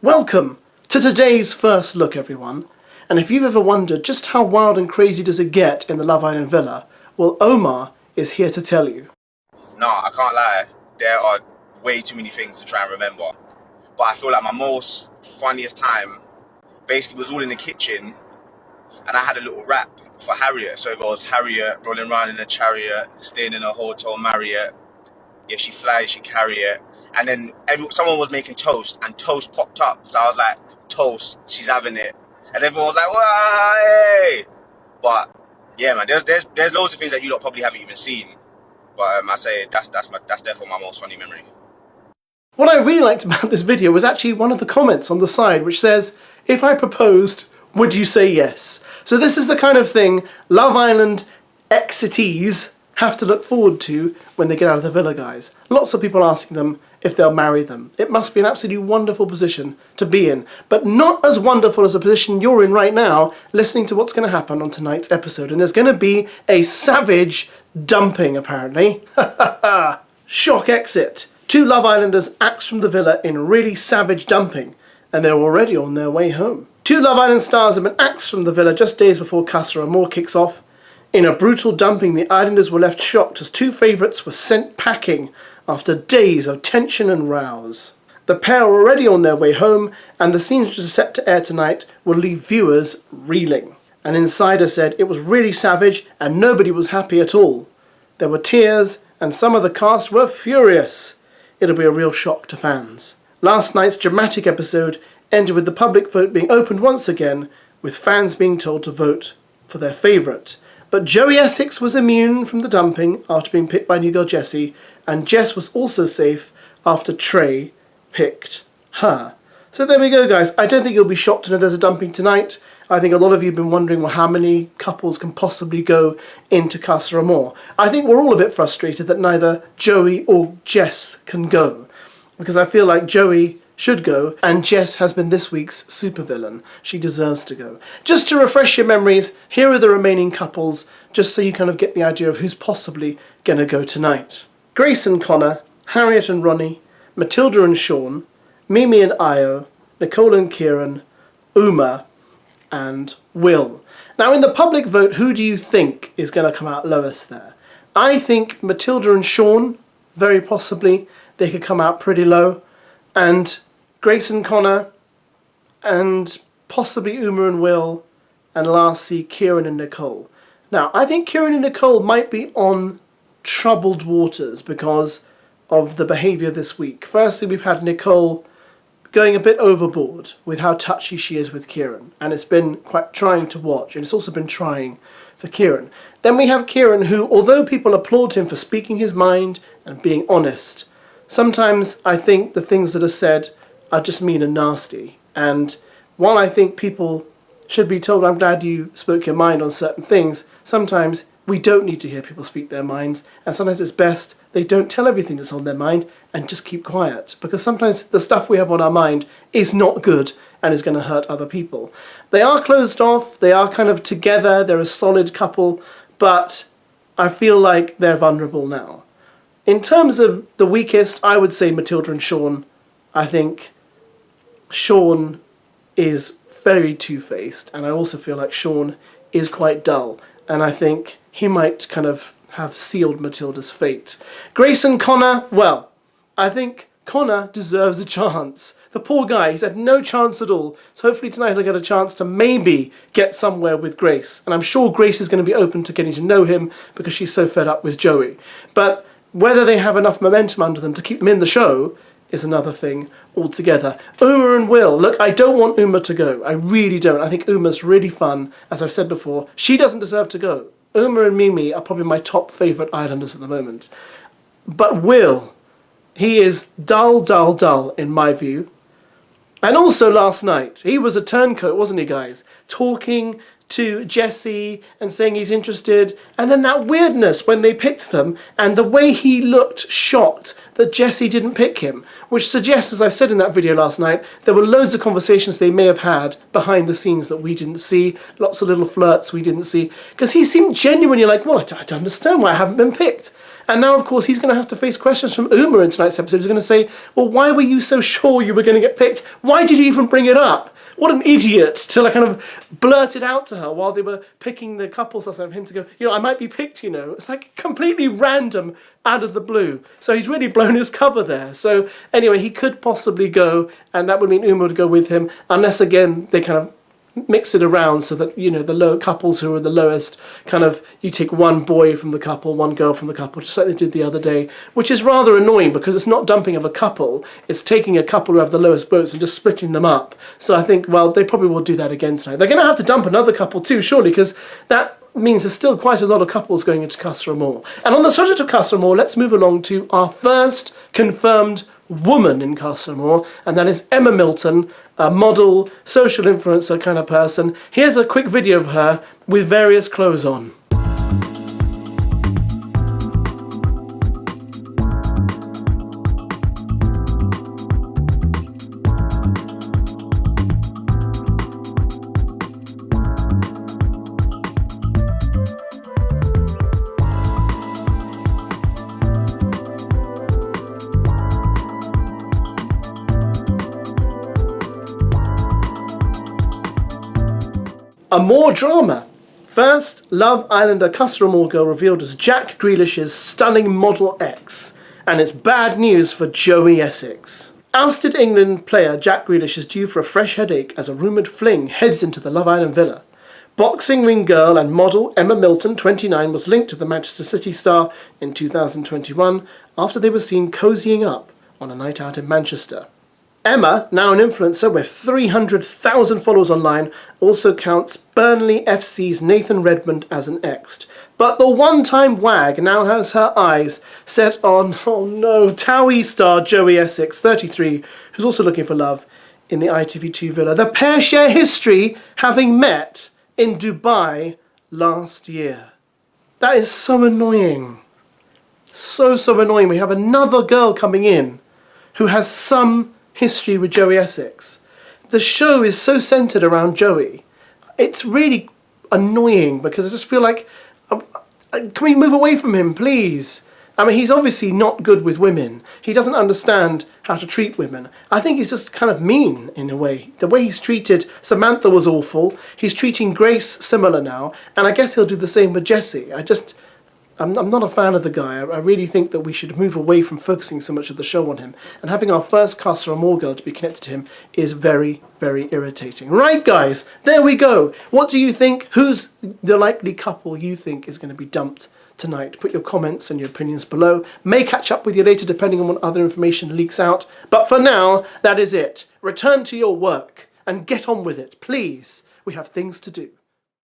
Welcome to today's first look, everyone. And if you've ever wondered just how wild and crazy does it get in the Love Island villa, well, Omar is here to tell you. No, I can't lie. There are way too many things to try and remember. But I feel like my most funniest time basically was all in the kitchen, and I had a little rap for Harriet. So it goes, Harriet rolling around in a chariot, staying in a hotel Marriott. Yeah, she flies, she carry it. And then someone was making toast, and toast popped up. So I was like, toast, she's having it. And everyone was like, "Why?" But yeah, man, there's loads of things that you lot probably haven't even seen. But I say that's therefore my most funny memory. What I really liked about this video was actually one of the comments on the side which says, if I proposed, would you say yes? So this is the kind of thing Love Island exitees have to look forward to when they get out of the villa, guys. Lots of people asking them if they'll marry them. It must be an absolutely wonderful position to be in, but not as wonderful as the position you're in right now, listening to what's going to happen on tonight's episode. And there's going to be a savage dumping, apparently. Shock exit. 2 Love Islanders axed from the villa in really savage dumping, and they're already on their way home. 2 Love Island stars have been axed from the villa just days before CASA AMOR kicks off. In a brutal dumping, the Islanders were left shocked as 2 favourites were sent packing after days of tension and rows. The pair are already on their way home, and the scenes which are set to air tonight will leave viewers reeling. An insider said it was really savage and nobody was happy at all. There were tears, and some of the cast were furious. It'll be a real shock to fans. Last night's dramatic episode ended with the public vote being opened once again, with fans being told to vote for their favourite. But Joey ESSEX was immune from the dumping after being picked by new girl Jessie, and Jess was also safe after Trey picked her. So there we go, guys. I don't think you'll be shocked to know there's a dumping tonight. I think a lot of you have been wondering, well, how many couples can possibly go into CASA AMOR? I think we're all a bit frustrated that neither Joey or Jess can go, because I feel like Joey should go, and Jess has been this week's supervillain. She deserves to go. Just to refresh your memories, here are the remaining couples, just so you kind of get the idea of who's possibly going to go tonight. Grace and Connor, Harriet and Ronnie, Matilda and Sean, Mimi and Io, Nicole and Kieran, Uma and Will. Now in the public vote, who do you think is going to come out lowest there? I think Matilda and Sean, very possibly, they could come out pretty low. And Grace and Connor, and possibly Uma and Will, and lastly Kieran and Nicole. Now, I think Kieran and Nicole might be on troubled waters because of the behaviour this week. Firstly, we've had Nicole going a bit overboard with how touchy she is with Kieran, and it's been quite trying to watch, and it's also been trying for Kieran. Then we have Kieran, who, although people applaud him for speaking his mind and being honest, sometimes I think the things that are said are just mean and nasty. And while I think people should be told, I'm glad you spoke your mind on certain things, sometimes we don't need to hear people speak their minds, and sometimes it's best they don't tell everything that's on their mind and just keep quiet, because sometimes the stuff we have on our mind is not good and is going to hurt other people. They are closed off, they are kind of together, they're a solid couple, but I feel like they're vulnerable now. In terms of the weakest, I would say Matilda and Sean. I think Sean is very two-faced, and I also feel like Sean is quite dull, and I think he might kind of have sealed Matilda's fate. Grace and Connor, well, I think Connor deserves a chance. The poor guy, he's had no chance at all, so hopefully tonight he'll get a chance to maybe get somewhere with Grace, and I'm sure Grace is going to be open to getting to know him because she's so fed up with Joey. But whether they have enough momentum under them to keep them in the show is another thing altogether. Uma and Will. Look, I don't want Uma to go. I really don't. I think Uma's really fun. As I've said before, she doesn't deserve to go. Uma and Mimi are probably my top favourite Islanders at the moment. But Will, he is dull, dull, dull in my view. And also last night, he was a turncoat, wasn't he, guys? Talking to Jessie and saying he's interested, and then that weirdness when they picked them, and the way he looked shocked that Jessie didn't pick him, which suggests, as I said in that video last night, there were loads of conversations they may have had behind the scenes that we didn't see, lots of little flirts we didn't see, because he seemed genuinely like, well, I don't understand why I haven't been picked. And now, of course, he's going to have to face questions from Uma in tonight's episode. He's going to say, well, why were you so sure you were going to get picked? Why did you even bring it up? What an idiot to like kind of blurt it out to her while they were picking the couples or something, for him to go, you know, I might be picked, you know. It's like completely random out of the blue. So he's really blown his cover there. So anyway, he could possibly go, and that would mean Uma would go with him, unless again they kind of mix it around so that, you know, the low couples who are the lowest, kind of, you take one boy from the couple, one girl from the couple, just like they did the other day, which is rather annoying because it's not dumping of a couple, it's taking a couple who have the lowest votes and just splitting them up. So I think, well, they probably will do that again tonight. They're going to have to dump another couple too, surely, because that means there's still quite a lot of couples going into CASA AMOR. And on the subject of CASA AMOR, let's move along to our first confirmed woman in CASA AMOR, and that is Emma Milton, a model, social influencer kind of person. Here's a quick video of her with various clothes on. Amor drama. First, Love Islander CASA AMOR girl revealed as Jack Grealish's stunning model ex, and it's bad news for Joey Essex. Ousted England player Jack Grealish is due for a fresh headache as a rumoured fling heads into the Love Island villa. Boxing ring girl and model Emma Milton, 29, was linked to the Manchester City star in 2021 after they were seen cozying up on a night out in Manchester. Emma, now an influencer with 300,000 followers online, also counts Burnley FC's Nathan Redmond as an ex. But the one-time wag now has her eyes set on, oh no, Towie star Joey Essex, 33, who's also looking for love in the ITV2 villa. The pair share history having met in Dubai last year. That is so annoying. So annoying. We have another girl coming in who has some history with Joey Essex. The show is so centred around Joey. It's really annoying because I just feel like, can we move away from him, please? I mean, he's obviously not good with women. He doesn't understand how to treat women. I think he's just kind of mean in a way. The way he's treated Samantha was awful. He's treating Grace similar now, and I guess he'll do the same with Jessie. I'm not a fan of the guy. I really think that we should move away from focusing so much of the show on him. And having our first CASA AMOR girl to be connected to him is very, very irritating. Right, guys, there we go. What do you think? Who's the likely couple you think is going to be dumped tonight? Put your comments and your opinions below. May catch up with you later depending on what other information leaks out. But for now, that is it. Return to your work and get on with it, please. We have things to do.